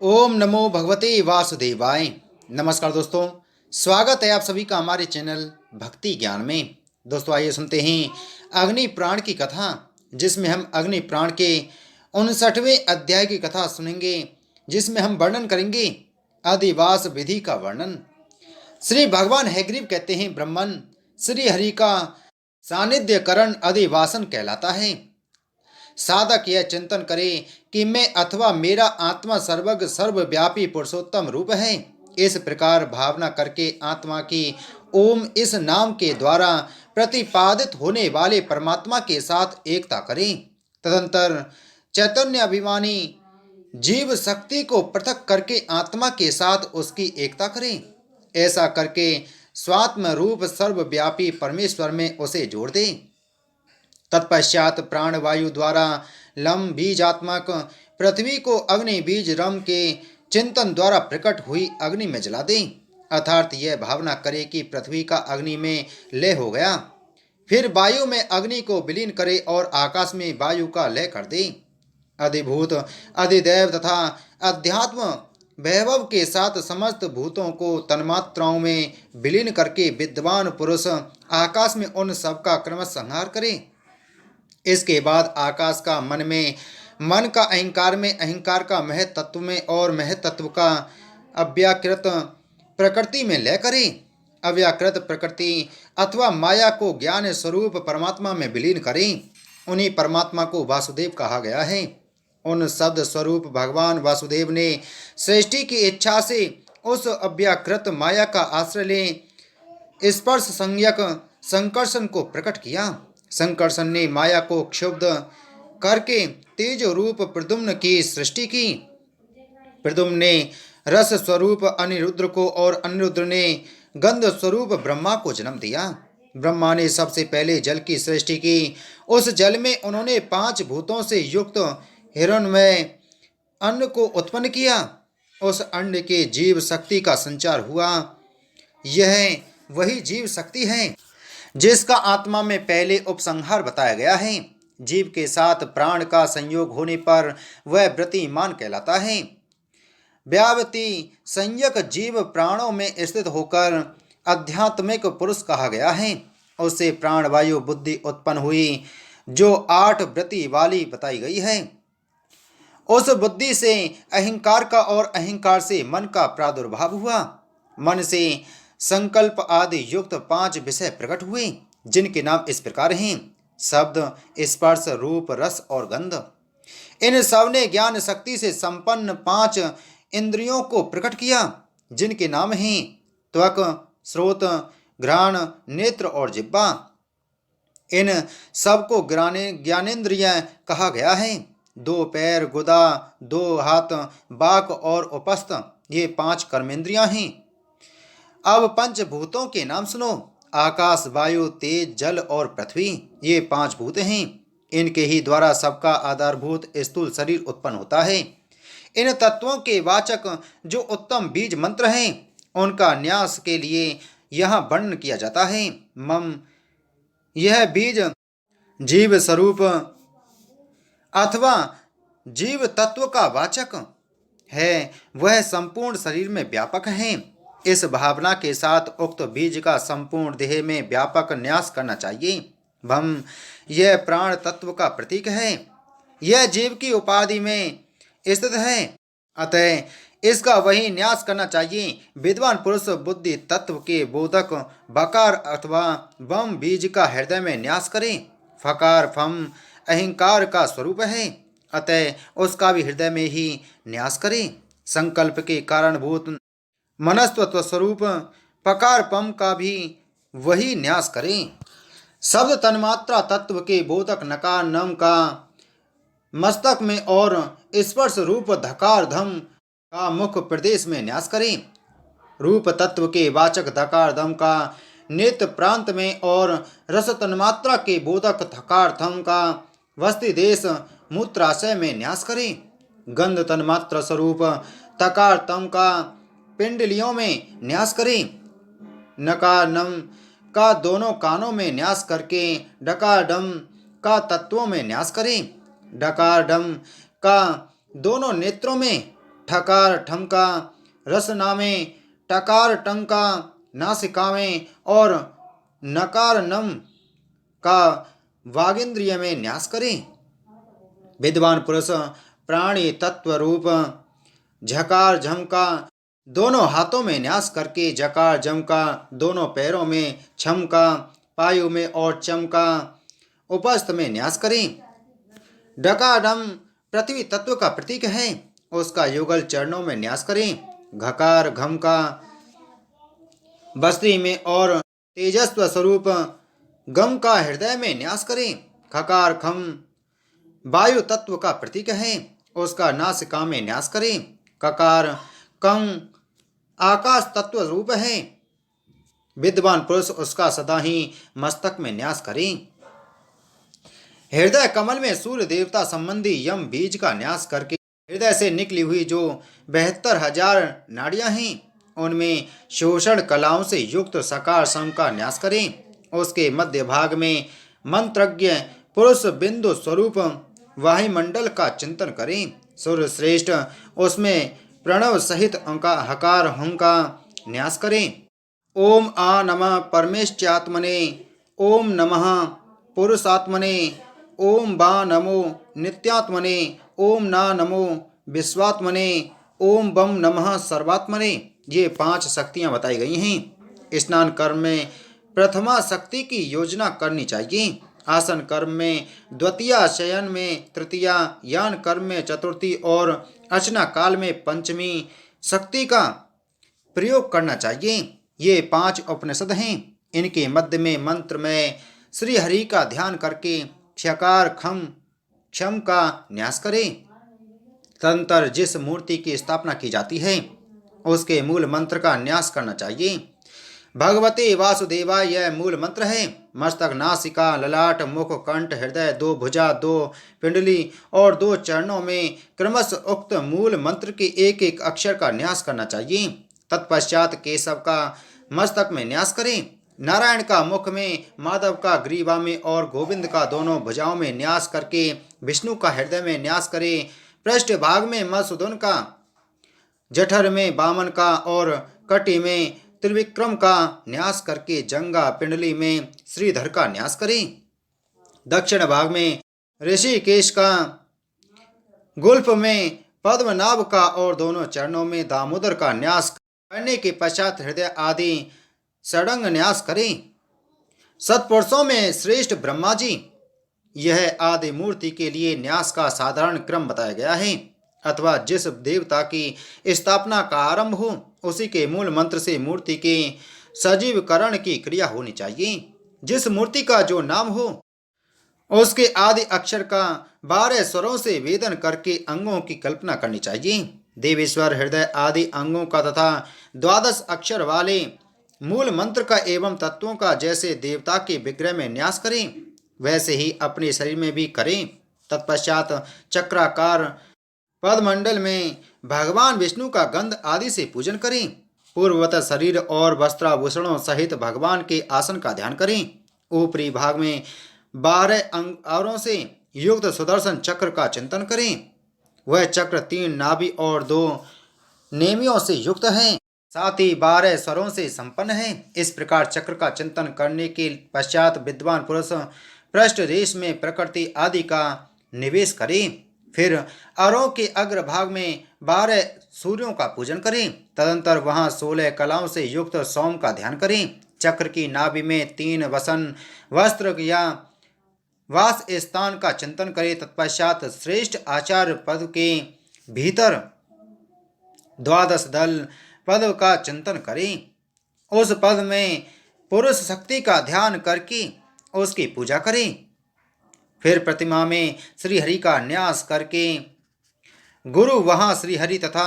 ओम नमो भगवते वासुदेवाय। नमस्कार दोस्तों, स्वागत है आप सभी का हमारे चैनल भक्ति ज्ञान में। दोस्तों आइए सुनते हैं अग्नि प्राण की कथा, जिसमें हम अग्नि प्राण के 59वें अध्याय की कथा सुनेंगे, जिसमें हम वर्णन करेंगे अधिवास विधि का वर्णन। श्री भगवान हैग्रीव कहते हैं, ब्रह्मन श्री हरि का सानिध्य करण अधिवासन कहलाता है। साधक यह चिंतन करे कि मैं अथवा मेरा आत्मा सर्वज्ञ सर्वव्यापी पुरुषोत्तम रूप है। इस प्रकार भावना करके आत्मा की ओम इस नाम के द्वारा प्रतिपादित होने वाले परमात्मा के साथ एकता करें। तदंतर चैतन्य अभिमानी जीव शक्ति को पृथक करके आत्मा के साथ उसकी एकता करें। ऐसा करके स्वात्म रूप सर्वव्यापी परमेश्वर में उसे जोड़ दे। तत्पश्चात प्राणवायु द्वारा लम बीजात्मक पृथ्वी को अग्नि बीज रम के चिंतन द्वारा प्रकट हुई अग्नि में जला दें। अर्थात यह भावना करे कि पृथ्वी का अग्नि में लय हो गया। फिर वायु में अग्नि को विलीन करे और आकाश में वायु का लय कर दे। अधिभूत अधिदैव तथा अध्यात्म वैभव के साथ समस्त भूतों को तन्मात्राओं में विलीन करके विद्वान पुरुष आकाश में उन सबका क्रमश संहार करे। इसके बाद आकाश का मन में, मन का अहंकार में, अहंकार का महतत्व में और महतत्व का अव्याकृत प्रकृति में लय करें। अव्याकृत प्रकृति अथवा माया को ज्ञान स्वरूप परमात्मा में विलीन करें। उन्हीं परमात्मा को वासुदेव कहा गया है। उन शब्द स्वरूप भगवान वासुदेव ने सृष्टि की इच्छा से उस अव्याकृत माया का आश्रय ले स्पर्श संज्ञक संकर्षण को प्रकट किया। संकर्षण ने माया को क्षुब्ध करके तेज रूप प्रद्युम्न की सृष्टि की। प्रद्युम्न ने रस स्वरूप अनिरुद्र को और अनिरुद्र ने गंध स्वरूप ब्रह्मा को जन्म दिया। ब्रह्मा ने सबसे पहले जल की सृष्टि की। उस जल में उन्होंने 5 भूतों से युक्त हिरण्मय अन्न को उत्पन्न किया। उस अन्न के जीव शक्ति का संचार हुआ। यह वही जीव शक्ति है जिसका आत्मा में पहले उपसंहार बताया गया है। जीव के साथ प्राण का संयोग होने पर वह वृत्तिमान कहलाता है। व्यावती संयक जीव प्राणों में स्थित होकर आध्यात्मिक पुरुष कहा गया है। उससे प्राणवायु बुद्धि उत्पन्न हुई, जो 8 वृत्ति वाली बताई गई है। उस बुद्धि से अहंकार का और अहंकार से मन का प्रादुर्भाव हुआ। मन से संकल्प आदि युक्त 5 विषय प्रकट हुए, जिनके नाम इस प्रकार हैं: शब्द, स्पर्श, रूप, रस और गंध। इन सब ने ज्ञान शक्ति से संपन्न 5 इंद्रियों को प्रकट किया, जिनके नाम हैं त्वक, श्रोत, घ्राण, नेत्र और जिह्वा। इन सब को ज्ञानेन्द्रिय कहा गया है। 2 पैर, गुदा, 2 हाथ, बाक और उपस्थ, ये 5 कर्मेंद्रियां हैं। अब पंचभूतों के नाम सुनो। आकाश, वायु, तेज, जल और पृथ्वी, ये 5 भूत हैं। इनके ही द्वारा सबका आधारभूत स्थूल शरीर उत्पन्न होता है। इन तत्वों के वाचक जो उत्तम बीज मंत्र हैं, उनका न्यास के लिए यहाँ वर्णन किया जाता है। मम, यह बीज जीव स्वरूप अथवा जीव तत्व का वाचक है, वह संपूर्ण शरीर में व्यापक है। इस भावना के साथ उक्त बीज का संपूर्ण देह में व्यापक न्यास करना चाहिए। भम, यह प्राण तत्व का प्रतीक है। यह जीव की उपाधि में स्थित है, अतः इसका वही न्यास करना चाहिए। विद्वान पुरुष बुद्धि तत्व के बोधक बकार अथवा बम बीज का हृदय में न्यास करें। फकार, फम अहंकार का स्वरूप है, अतः उसका भी हृदय में ही न्यास करें। संकल्प के कारणभूत मनस्तत्व स्वरूप पकार पम का भी वही न्यास करें। शब्द तन्मात्रा तत्व के बोधक नकार नम का मस्तक में और स्पर्श रूप धकार धम का मुख प्रदेश में न्यास करें। रूप तत्व के वाचक धकार धम का नेत्र प्रांत में और रस तन्मात्रा के बोधक धकार थम का वस्ति देश मूत्राशय में न्यास करें। गंध तन्मात्रा स्वरूप तकार तम का पिंडलियों में न्यास करें। नकार नम का दोनों कानों में न्यास करके डकार डम का तत्वों में न्यास करें। डकार डम का दोनों नेत्रों में ठकार ठमका रसनामे, टकार टंका नासिका में और नकार नम का वागिंद्रिय में न्यास करें। विद्वान पुरुष प्राणी तत्व रूप झकार झमका दोनों हाथों में न्यास करके जकार जमका दोनों पैरों में, छमका पायु में और चमका उपस्थ में न्यास करें। डकाडम पृथ्वी तत्व का प्रतीक है, उसका युगल चरणों में न्यास करें। घकार घमका बस्ती में और तेजस्व स्वरूप गम का हृदय में न्यास करें। खकार खम वायु तत्व का प्रतीक है, उसका नासिका में न्यास करें। ककार कं आकाश तत्व रूप है, विद्वान पुरुष उसका सदा ही मस्तक में न्यास करें। हृदय कमल में सूर्य देवता संबंधी यम बीज का न्यास करके हृदय से निकली हुई जो 72,000 नाड़ियां हैं, उनमें शोषण कलाओं से युक्त सकार सम का न्यास करें। उसके मध्य भाग में मंत्रज्ञ पुरुष बिंदु स्वरूप वायुमंडल का चिंतन करें। सूर्य श्रेष्ठ उसमें प्रणव सहित अंका हकार हुं का न्यास करें। ओम आ नमः परमेश्चात्मने, ओम नमः पुरुषात्मने, ओम बा नमो नित्यात्मने, ओम ना नमो विश्वात्मने, ओम बम नमः सर्वात्मने। ये 5 शक्तियाँ बताई गई हैं। स्नान कर्म में प्रथमा शक्ति की योजना करनी चाहिए। आसन कर्म में द्वितीया, शयन में तृतीया, यान कर्म में चतुर्थी और अर्चना काल में पंचमी शक्ति का प्रयोग करना चाहिए। ये 5 उपनिषद हैं। इनके मध्य में मंत्र में श्री हरि का ध्यान करके क्षकार खम क्षम का न्यास करें। तदंतर जिस मूर्ति की स्थापना की जाती है उसके मूल मंत्र का न्यास करना चाहिए। भगवते वासुदेवाय यह मूल मंत्र है। मस्तक, नासिका, ललाट, मुख, कंठ, हृदय, 2 भुजा, 2 पिंडली और 2 चरणों में क्रमशः उक्त मूल मंत्र के एक एक अक्षर का न्यास करना चाहिए। तत्पश्चात केशव का मस्तक में न्यास करें। नारायण का मुख में, माधव का ग्रीवा में और गोविंद का दोनों भुजाओं में न्यास करके विष्णु का हृदय में न्यास करें। पृष्ठ भाग में मधुसूदन का, जठर में वामन का और कटी में त्रिविक्रम का न्यास करके जंगा पिंडली में श्रीधर का न्यास करें। दक्षिण भाग में ऋषिकेश का, गुल्फ में पद्मनाभ का और दोनों चरणों में दामोदर का न्यास करने के पश्चात हृदय आदि षडंग न्यास करें। सत्पुरुषों में श्रेष्ठ ब्रह्मा जी, यह आदि मूर्ति के लिए न्यास का साधारण क्रम बताया गया है। अथवा जिस देवता की स्थापना का आरंभ हो उसी के मूल मंत्र से मूर्ति के सजीवकरण की क्रिया होनी चाहिए। जिस मूर्ति का जो नाम हो उसके आदि अक्षर का 12 स्वरों से वेदन करके अंगों की कल्पना करनी चाहिए। देवेश्वर हृदय आदि अंगों का तथा 12 अक्षर वाले मूल मंत्र का एवं तत्वों का जैसे देवता के विग्रह में न्यास करें वैसे ही अपने शरीर में भी करें। तत्पश्चात चक्राकार पदमंडल में भगवान विष्णु का गंध आदि से पूजन करें। पूर्ववत शरीर और वस्त्राभूषणों सहित भगवान के आसन का ध्यान करें। ऊपरी भाग में 12 अंगारों से युक्त सुदर्शन चक्र का चिंतन करें। वह चक्र 3 नाभि और 2 नेमियों से युक्त है, साथ ही 12 स्वरों से संपन्न है। इस प्रकार चक्र का चिंतन करने के पश्चात विद्वान पुरुष पृष्ठ रेश में प्रकृति आदि का निवेश करें। फिर अरों के अग्रभाग में 12 सूर्यों का पूजन करें। तदंतर वहां 16 कलाओं से युक्त सोम का ध्यान करें। चक्र की नाभि में 3 वसन वस्त्र या वास स्थान का चिंतन करें। तत्पश्चात श्रेष्ठ आचार्य पद के भीतर 12 दल पद का चिंतन करें। उस पद में पुरुष शक्ति का ध्यान करके उसकी पूजा करें। फिर प्रतिमा में श्रीहरि का न्यास करके गुरु वहां श्रीहरि तथा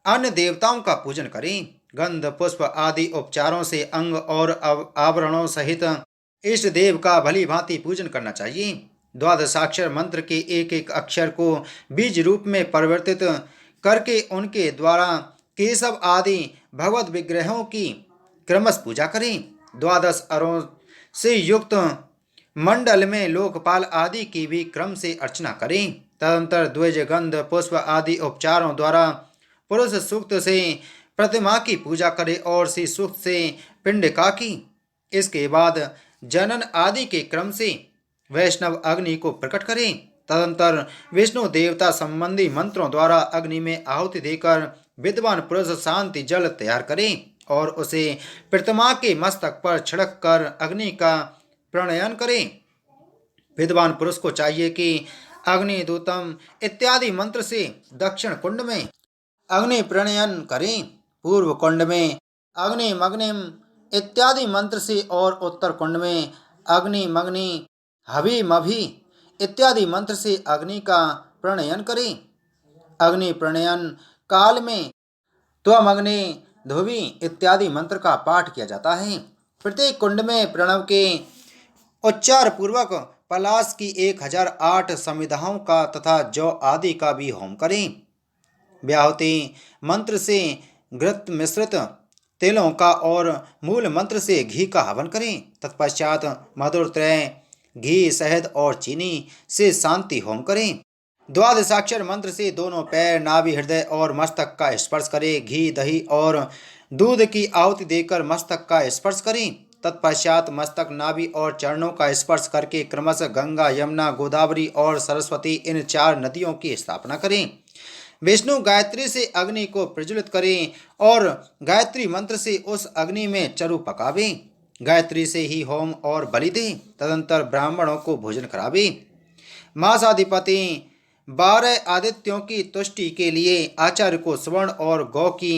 अन्य देवताओं का पूजन करें। गंध पुष्प आदि उपचारों से अंग और आवरणों सहित इष्ट देव का भली भांति पूजन करना चाहिए। 12 मंत्र के एक एक अक्षर को बीज रूप में परिवर्तित करके उनके द्वारा केशव आदि भगवत विग्रहों की क्रमश पूजा करें। 12 अरों से युक्त मंडल में लोकपाल आदि की भी क्रम से अर्चना करें। तदंतर द्विज गंध पुष्प आदि उपचारों द्वारा पुरुष सूक्त से प्रतिमा की पूजा करे और श्री सूक्त से पिंडिका की। इसके बाद जनन आदि के क्रम से वैष्णव अग्नि को प्रकट करें। तदंतर विष्णु देवता संबंधी मंत्रों द्वारा अग्नि में आहुति देकर विद्वान पुरुष शांति जल तैयार करें और उसे प्रतिमा के मस्तक पर छिड़क कर अग्नि का प्रणयन करें। विद्वान पुरुष को चाहिए कि अग्नि दूतम इत्यादि मंत्र से दक्षिण कुंड में अग्नि प्रणयन करें, पूर्व कुंड में अग्नि मग्निम इत्यादि मंत्र से और उत्तर कुंड में अग्नि मग्नि हवि मभि इत्यादि मंत्र से अग्नि का प्रणयन करें। अग्नि प्रणयन काल में त्वमग्नि ध्रुवी इत्यादि मंत्र का पाठ किया जाता है। प्रत्येक कुंड में प्रणव के उच्चार पूर्वक पलाश की 1008 समिधाओं का तथा जौ आदि का भी होम करें। व्याहुति मंत्र से घृत मिश्रित तेलों का और मूल मंत्र से घी का हवन करें। तत्पश्चात मधुर त्रय घी शहद और चीनी से शांति होम करें। द्वादशाक्षर मंत्र से दोनों पैर नाभि हृदय और मस्तक का स्पर्श करें। घी दही और दूध की आहुति देकर मस्तक का स्पर्श करें। तत्पश्चात मस्तक नाभि और चरणों का स्पर्श करके क्रमशः गंगा यमुना गोदावरी और सरस्वती इन 4 नदियों की स्थापना करें। विष्णु गायत्री से अग्नि को प्रज्वलित करें और गायत्री मंत्र से उस अग्नि में चरु पकावें। गायत्री से ही होम और बलि दें। तदंतर ब्राह्मणों को भोजन करावे। मासाधिपति 12 आदित्यों की तुष्टि के लिए आचार्य को स्वर्ण और गौ की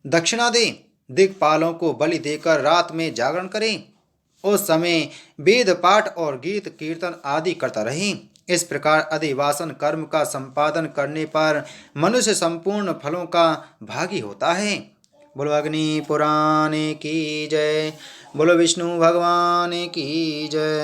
दक्षिणा दें। दिक्पालों को बलि देकर रात में जागरण करें। उस समय वेद पाठ और गीत कीर्तन आदि करता रहें। इस प्रकार अधिवासन कर्म का संपादन करने पर मनुष्य संपूर्ण फलों का भागी होता है। बोलो अग्नि पुराण की जय। बोलो विष्णु भगवान की जय।